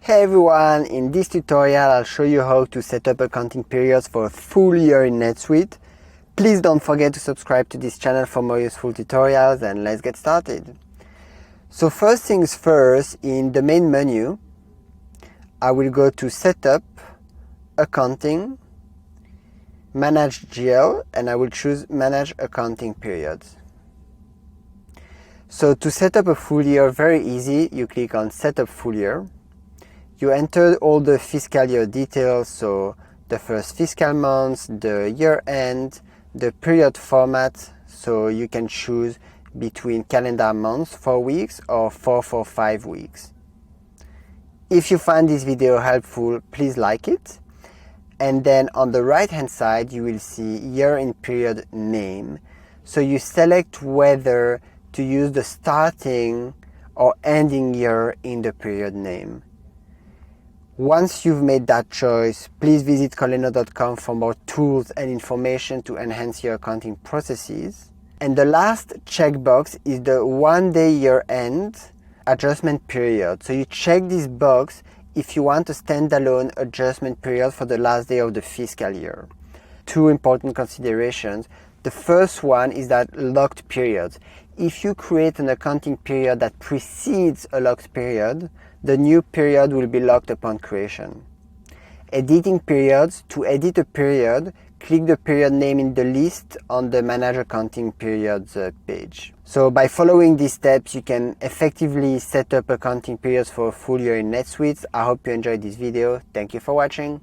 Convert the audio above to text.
Hey everyone, in this tutorial I'll show you how to set up accounting periods for a full year in NetSuite. Please don't forget to subscribe to this channel for more useful tutorials, and let's get started. So first things first, in the main menu I will go to Setup, Accounting, Manage GL, and I will choose Manage Accounting Periods. So to set up a full year, very easy, you click on Setup Full Year. You enter all the fiscal year details, so the first fiscal month, the year end, the period format, so you can choose between calendar months, 4 weeks, or 5 weeks. If you find this video helpful, please like it. And then on the right hand side, you will see year in period name. So you select whether to use the starting or ending year in the period name. Once you've made that choice, please visit coleno.com for more tools and information to enhance your accounting processes. And the last checkbox is the 1 day year end adjustment period. So you check this box if you want a standalone adjustment period for the last day of the fiscal year. Two important considerations. The first one is that locked periods. If you create an accounting period that precedes a locked period, the new period will be locked upon creation. Editing periods. To edit a period, click the period name in the list on the Manage Accounting Periods page. So by following these steps, you can effectively set up accounting periods for a full year in NetSuite. I hope you enjoyed this video. Thank you for watching.